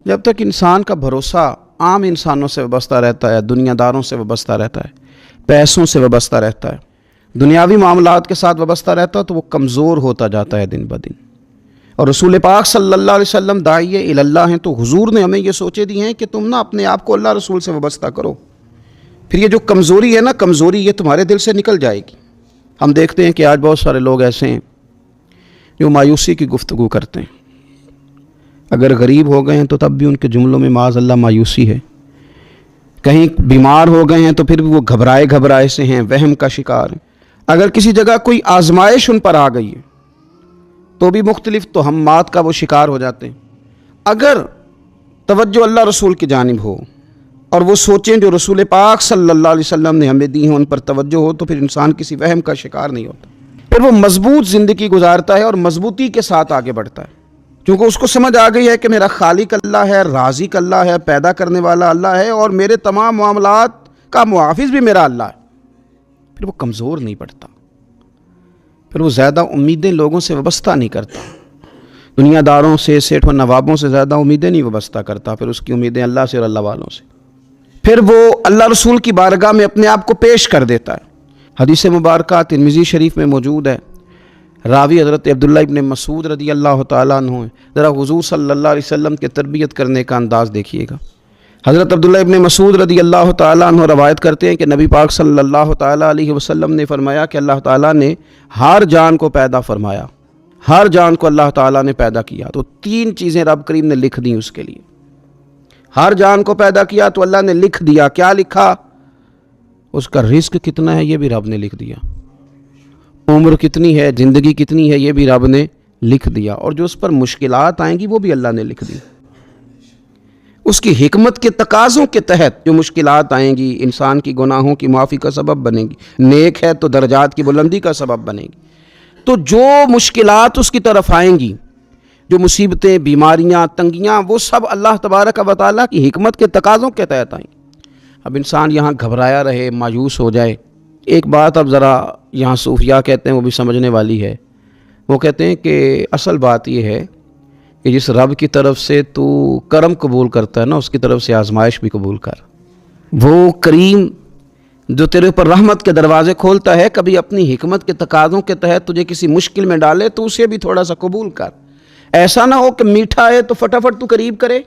جب تک انسان کا بھروسہ عام انسانوں سے وابستہ رہتا ہے، دنیا داروں سے وابستہ رہتا ہے، پیسوں سے وابستہ رہتا ہے، دنیاوی معاملات کے ساتھ وابستہ رہتا ہے، تو وہ کمزور ہوتا جاتا ہے دن بدن۔ اور رسول پاک صلی اللہ علیہ وسلم داعیہ الی اللہ ہیں، تو حضور نے ہمیں یہ سوچے دی ہیں کہ تم نا اپنے آپ کو اللہ رسول سے وابستہ کرو، پھر یہ جو کمزوری ہے نا، کمزوری یہ تمہارے دل سے نکل جائے گی۔ ہم دیکھتے ہیں کہ آج بہت سارے لوگ ایسے ہیں جو مایوسی کی گفتگو کرتے ہیں، اگر غریب ہو گئے ہیں تو تب بھی ان کے جملوں میں معاذ اللہ مایوسی ہے، کہیں بیمار ہو گئے ہیں تو پھر بھی وہ گھبرائے سے ہیں، وہم کا شکار ہیں، اگر کسی جگہ کوئی آزمائش ان پر آ گئی ہے تو بھی مختلف توہمات کا وہ شکار ہو جاتے ہیں۔ اگر توجہ اللہ رسول کی جانب ہو اور وہ سوچیں جو رسول پاک صلی اللہ علیہ وسلم نے ہمیں دی ہیں ان پر توجہ ہو، تو پھر انسان کسی وہم کا شکار نہیں ہوتا، پھر وہ مضبوط زندگی گزارتا ہے اور مضبوطی کے ساتھ آگے بڑھتا ہے، کیونکہ اس کو سمجھ آ گئی ہے کہ میرا خالق اللہ ہے، رازق اللہ ہے، پیدا کرنے والا اللہ ہے، اور میرے تمام معاملات کا محافظ بھی میرا اللہ ہے۔ پھر وہ کمزور نہیں پڑتا، پھر وہ زیادہ امیدیں لوگوں سے وابستہ نہیں کرتا، دنیا داروں سے، سیٹھ و نوابوں سے زیادہ امیدیں نہیں وابستہ کرتا، پھر اس کی امیدیں اللہ سے اور اللہ والوں سے، پھر وہ اللہ رسول کی بارگاہ میں اپنے آپ کو پیش کر دیتا ہے۔ حدیث مبارکہ ترمذی شریف میں موجود ہے، راوی حضرت عبداللہ ابن مسعود رضی اللہ تعالیٰ عنہ ہیں۔ ذرا حضور صلی اللہ علیہ وسلم کے تربیت کرنے کا انداز دیکھیے گا۔ حضرت عبداللہ ابن مسعود رضی اللہ تعالیٰ عنہ روایت کرتے ہیں کہ نبی پاک صلی اللہ تعالیٰ علیہ وسلم نے فرمایا کہ اللہ تعالیٰ نے ہر جان کو پیدا فرمایا، ہر جان کو اللہ تعالیٰ نے پیدا کیا، تو 3 چیزیں رب کریم نے لکھ دیں اس کے لیے۔ ہر جان کو پیدا کیا تو اللہ نے لکھ دیا، کیا لکھا؟ اس کا رزق کتنا ہے یہ بھی رب نے لکھ دیا، عمر کتنی ہے، زندگی کتنی ہے یہ بھی رب نے لکھ دیا، اور جو اس پر مشکلات آئیں گی وہ بھی اللہ نے لکھ دی۔ اس کی حکمت کے تقاضوں کے تحت جو مشکلات آئیں گی انسان کی گناہوں کی معافی کا سبب بنے گی، نیک ہے تو درجات کی بلندی کا سبب بنے گی، تو جو مشکلات اس کی طرف آئیں گی، جو مصیبتیں، بیماریاں، تنگیاں، وہ سب اللہ تبارک و تعالیٰ کی حکمت کے تقاضوں کے تحت آئیں گی۔ اب انسان یہاں گھبرایا رہے، مایوس ہو جائے۔ ایک بات اب ذرا یہاں صوفیاء کہتے ہیں، وہ بھی سمجھنے والی ہے، وہ کہتے ہیں کہ اصل بات یہ ہے کہ جس رب کی طرف سے تو کرم قبول کرتا ہے نا، اس کی طرف سے آزمائش بھی قبول کر۔ وہ کریم جو تیرے اوپر رحمت کے دروازے کھولتا ہے، کبھی اپنی حکمت کے تقاضوں کے تحت تجھے کسی مشکل میں ڈالے تو اسے بھی تھوڑا سا قبول کر۔ ایسا نہ ہو کہ میٹھا ہے تو فٹافٹ تو قریب کرے،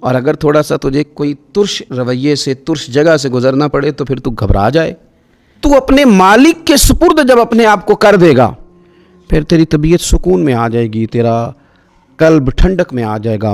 اور اگر تھوڑا سا تجھے کوئی ترش رویے سے، ترش جگہ سے گزرنا پڑے تو پھر تو گھبرا جائے۔ تو اپنے مالک کے سپرد جب اپنے آپ کو کر دے گا، پھر تیری طبیعت سکون میں آ جائے گی، تیرا قلب ٹھنڈک میں آ جائے گا۔